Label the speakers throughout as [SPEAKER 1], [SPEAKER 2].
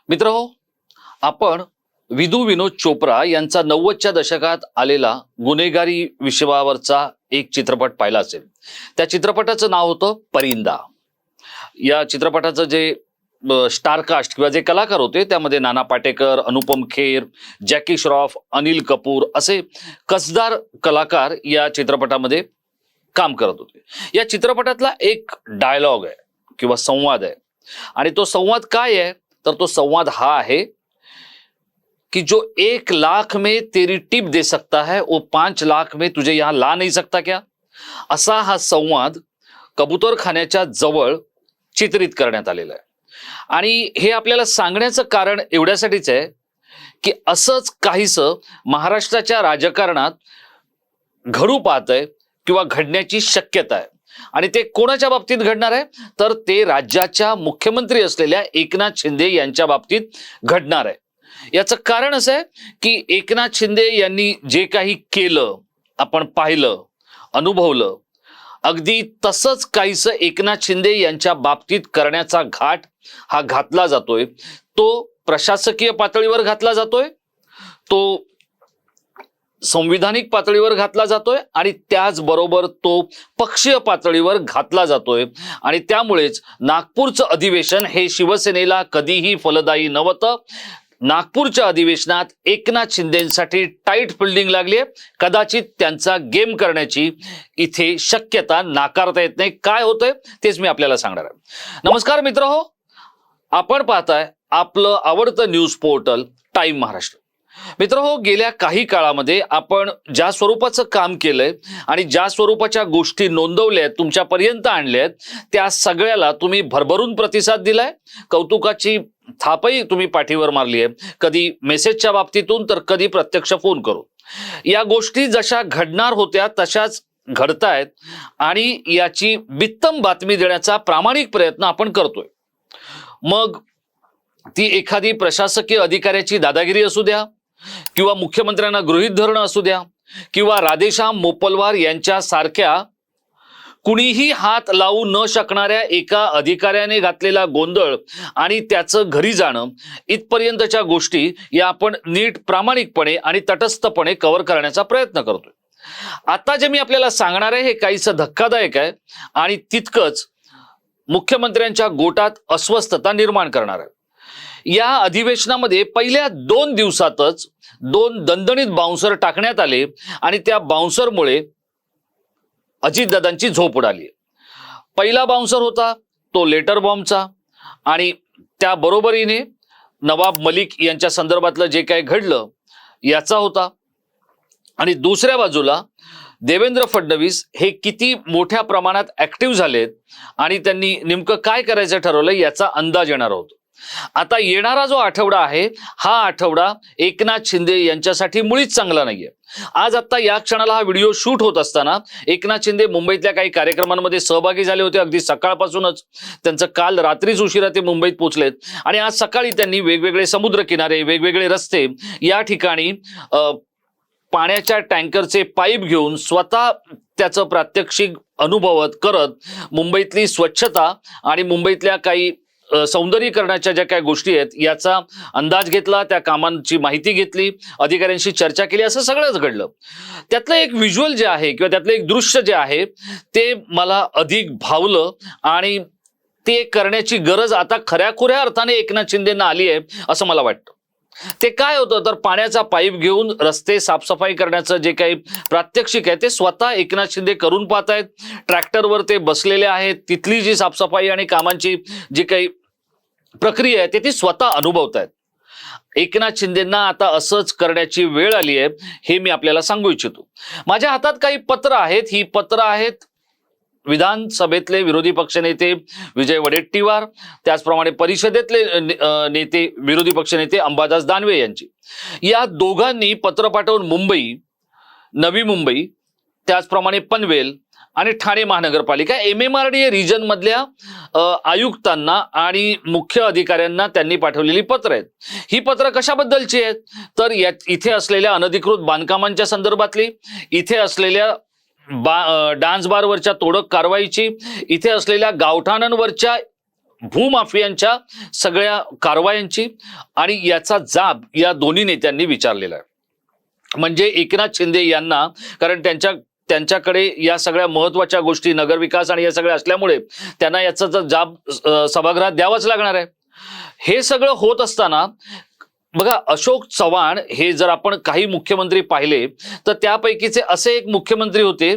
[SPEAKER 1] मित्रहो, आपण विदू विनोद चोप्रा यांचा 90च्या दशकात आलेला गुन्हेगारी विषयावरचा एक चित्रपट पाहिला असेल. त्या चित्रपटाचं नाव होतं परिंदा. या चित्रपटाचं जे स्टारकास्ट किंवा जे कलाकार होते त्यामध्ये नाना पाटेकर, अनुपम खेर, जॅकी श्रॉफ, अनिल कपूर असे कसदार कलाकार या चित्रपटामध्ये काम करत होते. या चित्रपटातला एक डायलॉग आहे किंवा संवाद आहे आणि तो संवाद काय आहे तर तो संवाद हा आहे कि जो 1 लाख में तेरी टिप दे सकता है वो 5 लाख में तुझे यहां ला नहीं सकता क्या. असा हा संवाद कबूतरखान्याच्या जवळ चित्रित करण्यात आलेला आहे. आणि हे आपल्याला सांगण्याचं कारण एवढ्यासाठीच आहे की असंच काहीसं महाराष्ट्राच्या राजकारणात घडू पाहतंय किंवा घडण्याची शक्यता आहे. आणि ते कोणाच्या बाबतीत घडणार आहे तर ते राज्याच्या मुख्यमंत्री असलेल्या एकनाथ शिंदे यांच्या बाबतीत घडणार आहे. याचं कारण असं आहे की एकनाथ शिंदे यांनी जे काही केलं आपण पाहिलं, अनुभवलं, अगदी तसंच काहीसं एकनाथ शिंदे यांच्या बाबतीत करण्याचा घाट हा घातला जातोय. तो प्रशासकीय पातळीवर घातला जातोय, तो संविधानिक पातळीवर घातला जातोय आणि त्याचबरोबर तो पक्षीय पातळीवर घातला जातोय. आणि त्यामुळेच नागपूरचं अधिवेशन हे शिवसेनेला कधीही फलदायी नव्हतं. नागपूरच्या अधिवेशनात एकनाथ शिंदेसाठी टाईट फिल्डिंग लागली आहे. कदाचित त्यांचा गेम करण्याची इथे शक्यता नाकारता येत नाही. काय होतंय तेच मी आपल्याला सांगणार आहे. नमस्कार मित्रहो, आपण पाहताय आपलं आवडतं न्यूज पोर्टल टाइम महाराष्ट्र. मित्रहो, गेल्या काही काळामध्ये आपण ज्या स्वरूपाचं काम केलंय आणि ज्या स्वरूपाच्या गोष्टी नोंदवल्यात, तुमच्यापर्यंत आणल्यात, त्या सगळ्याला तुम्ही भरभरून प्रतिसाद दिलाय. कौतुकाची थापही तुम्ही पाठीवर मारली आहे, कधी मेसेजच्या बाबतीतून तर कधी प्रत्यक्ष फोन करून. या गोष्टी जशा घडणार होत्या तशाच घडतायत आणि याची बित्तम बातमी देण्याचा प्रामाणिक प्रयत्न आपण करतोय. मग ती एखादी प्रशासकीय अधिकाऱ्याची दादागिरी असू द्या किंवा मुख्यमंत्र्यांना गृहीत धरणं असू द्या किंवा राधेश्याम मोपलवार यांच्या सारख्या कुणीही हात लावू न शकणाऱ्या एका अधिकाऱ्याने घातलेला गोंधळ आणि त्याचं घरी जाणं, इथपर्यंतच्या गोष्टी या आपण नीट, प्रामाणिकपणे आणि तटस्थपणे कव्हर करण्याचा प्रयत्न करतोय. आता जे मी आपल्याला सांगणार आहे हे काहीसं धक्कादायक आहे आणि तितकंच मुख्यमंत्र्यांच्या गोटात अस्वस्थता निर्माण करणार आहे. या अधिवेशनामध्ये पहिल्या 2 दिवसातच 2 दणदणीत बाउन्सर टाकण्यात आले आणि त्या बाउन्सरमुळे अजितदादांची झोप उडाली. पहिला बाउन्सर होता तो लेटर बॉम्बचा आणि त्या बरोबरीने नवाब मलिक यांच्या संदर्भातलं जे काही घडलं याचा होता. आणि दुसऱ्या बाजूला देवेंद्र फडणवीस हे किती मोठ्या प्रमाणात ऍक्टिव्ह झालेत आणि त्यांनी नेमकं काय करायचं ठरवलं याचा अंदाज येणार होता. आता येणारा जो आठवडा आहे हा आठवडा एकनाथ शिंदे यांच्यासाठी मुळीच चांगला नाहीये. आज आता या क्षणाला हा व्हिडिओ शूट होत असताना एकनाथ शिंदे मुंबईतल्या काही कार्यक्रमांमध्ये सहभागी झाले होते. अगदी सकाळपासूनच त्यांचं काल रात्रीच उशिरा ते मुंबईत पोहोचलेत आणि आज सकाळी त्यांनी वेगवेगळे समुद्र किनारे, वेगवेगळे रस्ते या ठिकाणी पाण्याच्या टँकरचे पाईप घेऊन स्वतः त्याचं प्रात्यक्षिक अनुभवत करत मुंबईतली स्वच्छता आणि मुंबईतल्या काही सौंदर्यीकरणाच्या ज्या काही गोष्टी आहेत याचा अंदाज घेतला, त्या कामांची माहिती घेतली, अधिकाऱ्यांशी चर्चा केली, असं सगळंच घडलं. त्यातलं एक व्हिज्युअल जे आहे किंवा त्यातलं एक दृश्य जे आहे ते मला अधिक भावलं आणि ते करण्याची गरज आता खऱ्याखुऱ्या अर्थाने एकनाथ शिंदेंना आली आहे असं मला वाटतं. ते काय होतं तर पाण्याचा पाईप घेऊन रस्ते साफसफाई करण्याचं जे काही प्रात्यक्षिक आहे ते स्वतः एकनाथ शिंदे करून पाहतायत. ट्रॅक्टरवर ते बसलेले आहेत, तिथली जी साफसफाई आणि कामांची जी काही प्रक्रिया आहे ती स्वतः अनुभवतायत. एकनाथ शिंदेंना आता असंच करण्याची वेळ आली आहे हे मी आपल्याला सांगू इच्छितो. माझ्या हातात काही पत्र आहेत. ही पत्र आहेत विधानसभेतले विरोधी पक्षनेते विजय वडेट्टीवार, त्याचप्रमाणे परिषदेतले नेते, विरोधी पक्षनेते अंबादास दानवे यांची. या दोघांनी पत्र पाठवून मुंबई, नवी मुंबई, त्याचप्रमाणे पनवेल आणि ठाणे महानगरपालिका MMRDA रिजन मधल्या आयुक्तांना आणि मुख्य अधिकाऱ्यांना त्यांनी पाठवलेली पत्र आहेत. ही पत्र कशाबद्दलची आहेत तर इथे असलेल्या अनधिकृत बांधकामांच्या संदर्भातली, इथे असलेल्या डान्स बारवरच्या तोडक कारवाईची, इथे असलेल्या गावठाणांवरच्या भूमाफियांच्या सगळ्या कारवायांची, आणि याचा जाब या दोन्ही नेत्यांनी विचारलेला आहे. म्हणजे एकनाथ शिंदे यांना, कारण त्यांच्याकडे या सगळ्या महत्वाच्या गोष्टी, नगरविकास आणि या सगळ्या असल्यामुळे त्यांना याचा जाब सभागृहात द्यावाच लागणार आहे. हे सगळं होत असताना बघा, अशोक चव्हाण हे जर आपण काही मुख्यमंत्री पाहिले तर त्यापैकीचे असे एक मुख्यमंत्री होते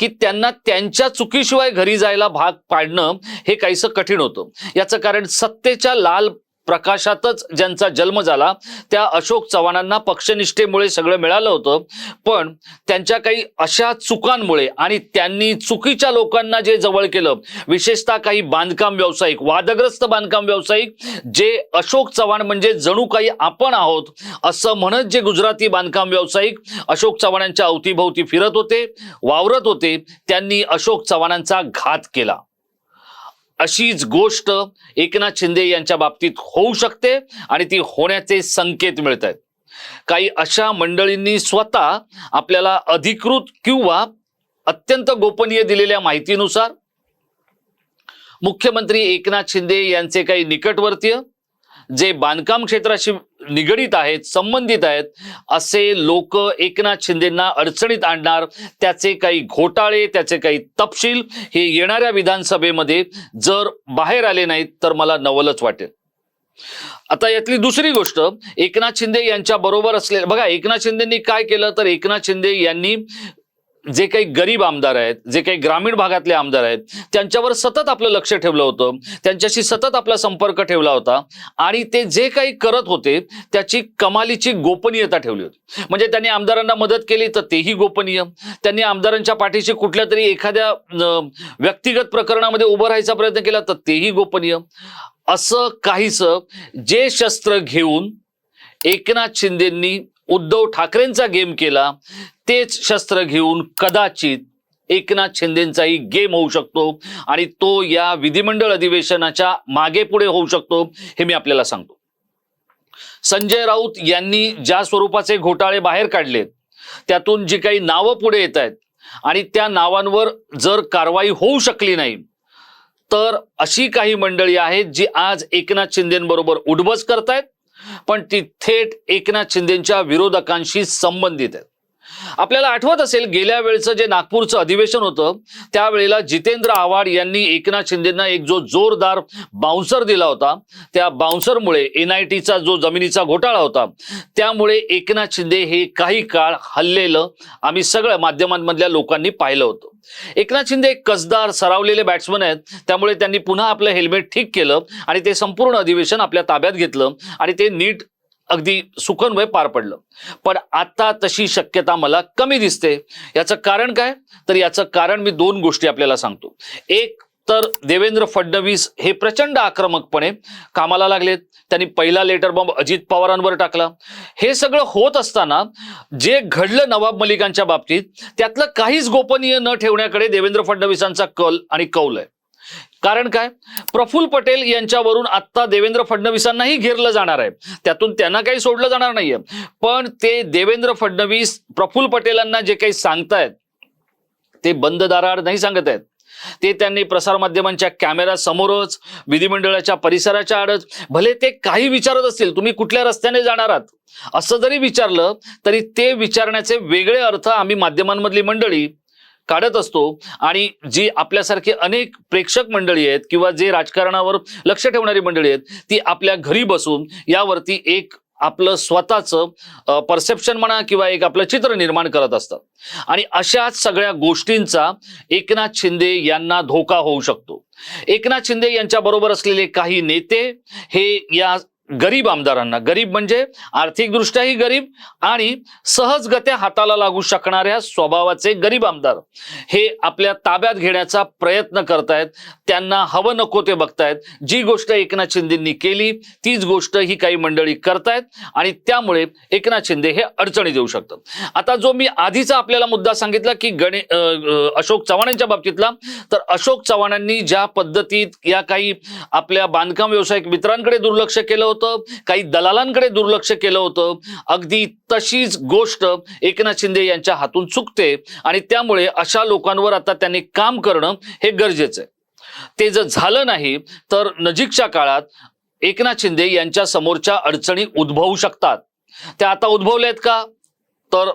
[SPEAKER 1] की त्यांना त्यांच्या चुकीशिवाय घरी जायला भाग पाडणं हे काहीसं कठीण होतं. याचं कारण सत्तेच्या लाल प्रकाशातच ज्यांचा जन्म झाला त्या अशोक चव्हाणांना पक्षनिष्ठेमुळे सगळं मिळालं होतं, पण त्यांच्या काही अशा चुकांमुळे आणि त्यांनी चुकीच्या लोकांना जे जवळ केलं, विशेषतः काही बांधकाम व्यावसायिक, वादग्रस्त बांधकाम व्यावसायिक, जे अशोक चव्हाण म्हणजे जणू काही आपण आहोत असं म्हणत जे गुजराती बांधकाम व्यावसायिक अशोक चव्हाणांच्या अवतीभोवती फिरत होते, वावरत होते, त्यांनी अशोक चव्हाणांचा घात केला. अशीच गोष्ट एकनाथ शिंदे यांच्या बाबतीत होऊ शकते आणि ती होण्याचे संकेत मिळत आहेत. काही अशा मंडळींनी स्वतः आपल्याला अधिकृत किंवा अत्यंत गोपनीय दिलेल्या माहितीनुसार मुख्यमंत्री एकनाथ शिंदे यांचे काही निकटवर्तीय, जे बांधकाम क्षेत्राशी निगडित आहेत, संबंधित आहेत, असे लोक एकनाथ शिंदेंना अडचणीत आणणार, त्याचे काही घोटाळे, त्याचे काही तपशील हे येणाऱ्या विधानसभेमध्ये जर बाहेर आले नाहीत तर मला नवलच वाटेल. आता यातली दुसरी गोष्ट, एकनाथ शिंदे यांच्या बरोबर असलेले, बघा एकनाथ शिंदेंनी काय केलं तर एकनाथ शिंदे यांनी जे काही गरीब आमदार आहेत, जे काही ग्रामीण भागातले आमदार आहेत, त्यांच्यावर सतत आपलं लक्ष ठेवलं होतं, त्यांच्याशी सतत आपला संपर्क ठेवला होता आणि ते जे काही करत होते त्याची कमालीची गोपनीयता ठेवली होती. म्हणजे त्यांनी आमदारांना मदत केली तर तेही गोपनीय, त्यांनी आमदारांच्या पाठीशी कुठल्या तरी एखाद्या व्यक्तिगत प्रकरणामध्ये उभं राहायचा प्रयत्न केला तर तेही गोपनीय. असं काहीसं जे शस्त्र घेऊन एकनाथ शिंदेंनी उद्धव ठाकरेंचा गेम केला, तेच शस्त्र घेऊन कदाचित एकनाथ शिंदेंचाही गेम होऊ शकतो आणि तो या विधिमंडळ अधिवेशनाच्या मागे पुढे होऊ शकतो, हे मी आपल्याला सांगतो. संजय राऊत यांनी ज्या स्वरूपाचे घोटाळे बाहेर काढले, त्यातून जी काही नावं पुढे येत आहेत आणि त्या नावांवर जर कारवाई होऊ शकली नाही तर अशी काही मंडळी आहेत जी आज एकनाथ शिंदेंबरोबर उठबस करतायत, पण ती थेट एकनाथ शिंदेंच्या विरोधकांशी संबंधित आहेत. आपल्याला आठवत असेल गेल्या वेळचं जे नागपूरचं अधिवेशन होतं त्यावेळेला जितेंद्र आव्हाड यांनी एकनाथ शिंदेंना एक जो जोरदार बाउन्सर दिला होता, त्या बाउन्सरमुळे NITचा जो जमिनीचा घोटाळा होता त्यामुळे एकनाथ शिंदे हे काही काळ हल्लेलं आम्ही सगळ्या माध्यमांमधल्या लोकांनी पाहिलं होतं. एकनाथ शिंदे एक कसदार सरावलेले बॅट्समन आहेत, त्यामुळे त्यांनी पुन्हा आपलं हेल्मेट ठीक केलं आणि ते संपूर्ण अधिवेशन आपल्या ताब्यात घेतलं आणि ते नीट अगदी सुखनमय पार पडलं. पण आता तशी शक्यता मला कमी दिसते. याचं कारण काय तर याचं कारण मी दोन गोष्टी आपल्याला सांगतो. एक तर देवेंद्र फडणवीस हे प्रचंड आक्रमकपणे कामाला लागलेत. त्यांनी पहिला लेटर बॉम्ब अजित पवारांवर टाकला. हे सगळं होत असताना जे घडलं नवाब मलिकांच्या बाबतीत त्यातलं काहीच गोपनीय न ठेवण्याकडे देवेंद्र फडणवीसांचा कल आणि कौल आहे. कारण काय, प्रफुल्ल पटेल यांच्यावरून आता देवेंद्र फडणवीसांनाही घेरलं जाणार आहे, त्यातून त्यांना काही सोडलं जाणार नाहीये. पण ते देवेंद्र फडणवीस प्रफुल्ल पटेलांना जे काही सांगतायत ते बंद दाराआड नाही सांगत आहेत. ते त्यांनी प्रसारमाध्यमांच्या कॅमेरा समोरच, विधिमंडळाच्या परिसराच्या आडच, भले ते काही विचारत असतील, तुम्ही कुठल्या रस्त्याने जाणार आहात असं जरी विचारलं तरी ते विचारण्याचे वेगळे अर्थ आम्ही माध्यमांमधली मंडळी काढत असतो. आणि जी आपल्यासारखे अनेक प्रेक्षक मंडळी आहेत किंवा जे राजकारणावर लक्ष ठेवणारी मंडळी आहेत ती आपल्या घरी बसून यावरती एक आपलं स्वतःचं परसेप्शन म्हणा किंवा एक आपलं चित्र निर्माण करत असतात. आणि अशाच सगळ्या गोष्टींचा एकनाथ शिंदे यांना धोका होऊ शकतो. एकनाथ शिंदे यांच्या बरोबर असलेले काही नेते हे या गरीब आमदारांना, गरीब म्हणजे आर्थिकदृष्ट्याही गरीब आणि सहजगत्या हाताला लागू शकणाऱ्या स्वभावाचे गरीब आमदार, हे आपल्या ताब्यात घेण्याचा प्रयत्न करतायत. त्यांना हवं नको ते बघतायत. जी गोष्ट एकनाथ शिंदेंनी केली तीच गोष्ट ही काही मंडळी करतायत आणि त्यामुळे एकनाथ शिंदे हे अडचणी देऊ शकतात. आता जो मी आधीचा आपल्याला मुद्दा सांगितला की अशोक चव्हाणांच्या बाबतीतला, तर अशोक चव्हाणांनी ज्या पद्धतीत या काही आपल्या बांधकाम व्यावसायिक मित्रांकडे दुर्लक्ष केलं होतं, काही दलालांकडे दुर्लक्ष केलं होतं, अगदी तशीच गोष्ट एकनाथ शिंदे यांच्या हातून चुकते आणि त्यामुळे अशा लोकांवर आता त्यांनी काम करणं हे गरजेचं आहे. ते जर झालं नाही तर नजीकच्या काळात एकनाथ शिंदे यांच्या समोरच्या अडचणी उद्भवू शकतात. त्या आता उद्भवल्यात का, तर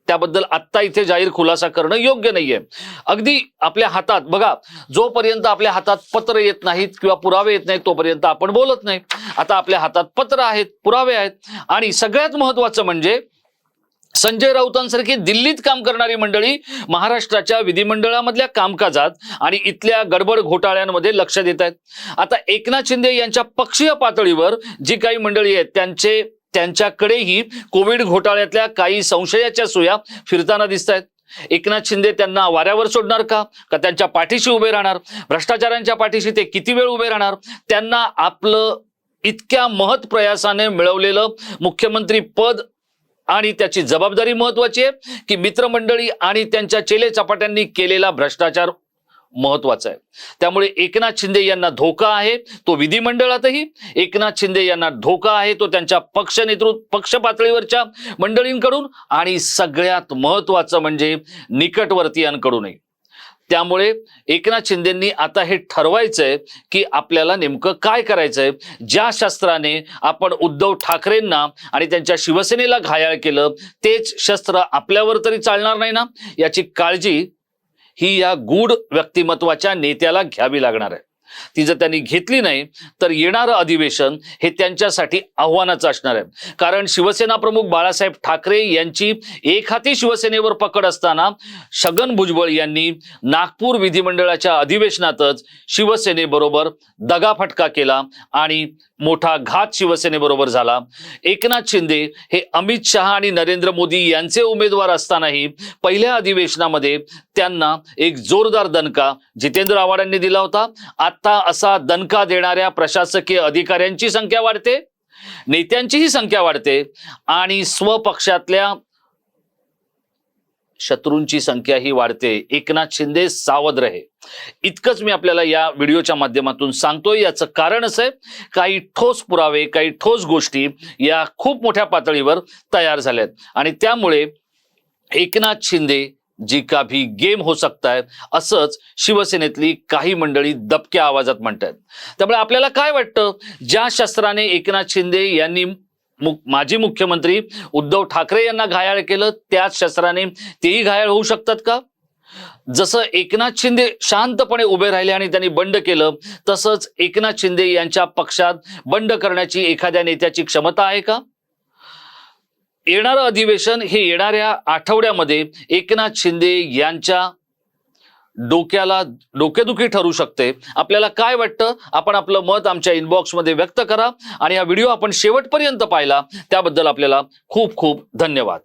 [SPEAKER 1] त्याबद्दल आत्ता इथे जाहीर खुलासा करणं योग्य नाहीये. अगदी आपल्या हातात बघा, जोपर्यंत आपल्या हातात पत्र येत नाहीत किंवा पुरावे येत नाहीत तोपर्यंत आपण बोलत नाही. आता आपल्या हातात पत्र आहेत, पुरावे आहेत, आणि सगळ्यात महत्वाचं म्हणजे संजय राऊतांसारखी दिल्लीत काम करणारी मंडळी महाराष्ट्राच्या विधिमंडळामधल्या कामकाजात आणि इथल्या गडबड घोटाळ्यांमध्ये लक्ष देत आहेत. आता एकनाथ शिंदे यांच्या पक्षीय पातळीवर जी काही मंडळी आहेत त्यांच्याकडेही कोविड घोटाळ्यातल्या काही संशयाच्या सुया फिरताना दिसत आहेत. एकनाथ शिंदे त्यांना वाऱ्यावर सोडणार का त्यांच्या पाठीशी उभे राहणार? भ्रष्टाचारांच्या पाठीशी ते किती वेळ उभे राहणार? त्यांना आपलं इतक्या महत् प्रयासाने मिळवलेलं मुख्यमंत्री पद आणि त्याची जबाबदारी महत्वाची आहे की मित्रमंडळी आणि त्यांच्या चेले चपाट्यांनी केलेला भ्रष्टाचार महत्वाचा आहे? त्यामुळे एकनाथ शिंदे यांना धोका आहे तो विधिमंडळातही, एकनाथ शिंदे यांना धोका आहे तो त्यांच्या पक्ष पातळीवरच्या मंडळींकडून, आणि सगळ्यात महत्वाचं म्हणजे निकटवर्तीयांकडूनही. त्यामुळे एकनाथ शिंदेंनी आता हे ठरवायचंय की आपल्याला नेमकं काय करायचंय. ज्या शस्त्राने आपण उद्धव ठाकरेंना आणि त्यांच्या शिवसेनेला घायाळ केलं तेच शस्त्र आपल्यावर तरी चालणार नाही ना, याची काळजी ही या गूढ व्यक्तिमत्वाच्या नेत्याला घ्यावी लागणार आहे. ती जर त्यांनी घेतली नाही तर येणारं अधिवेशन हे त्यांच्यासाठी आव्हानाचं असणार आहे. कारण शिवसेना प्रमुख बाळासाहेब ठाकरे यांची एक हाती शिवसेनेवर पकड असताना छगन भुजबळ यांनी नागपूर विधिमंडळाच्या अधिवेशनातच शिवसेनेबरोबर दगाफटका केला आणि मोठा घात शिवसेनेबरोबर झाला. एकनाथ शिंदे हे अमित शहा आणि नरेंद्र मोदी यांचे उमेदवार असतानाही पहिल्या अधिवेशनामध्ये त्यांना एक जोरदार दणका जितेंद्र आव्हाडांनी दिला होता. आता असा दणका देणाऱ्या प्रशासकीय अधिकाऱ्यांची संख्या वाढते, नेत्यांचीही संख्या वाढते, आणि स्वपक्षातल्या शत्रूंची संख्याही वाढते. एकनाथ शिंदे सावध रहे. इतकंच मी आपल्याला या व्हिडिओच्या माध्यमातून सांगतोय. याचं कारण असं आहे, काही ठोस पुरावे, काही ठोस गोष्टी या खूप मोठ्या पातळीवर तयार झाल्यात, आणि त्यामुळे एकनाथ शिंदे जी का भी गेम हो सकता है असंच शिवसेनेतली काही मंडळी दबक्या आवाजात म्हणतात. त्यामुळे आपल्याला काय वाटतं, ज्या शस्त्राने एकनाथ शिंदे यांनी माजी मुख्यमंत्री उद्धव ठाकरे यांना घायाळ केलं त्याच शस्त्राने तेही घायाळ होऊ शकतात का? जसं एकनाथ शिंदे शांतपणे उभे राहिले आणि त्यांनी बंड केलं, तसंच एकनाथ शिंदे यांच्या पक्षात बंड करण्याची एखाद्या नेत्याची क्षमता आहे का? येणारं अधिवेशन हे येणाऱ्या आठवड्यामध्ये एकनाथ शिंदे यांच्या डोक्याला डोकेदुखी ठरू शकते. आपल्याला काय वाटतं? आपण आपलं मत आमच्या इनबॉक्समध्ये व्यक्त करा, आणि हा व्हिडिओ आपण शेवटपर्यंत पाहिला त्याबद्दल आपल्याला खूप खूप धन्यवाद.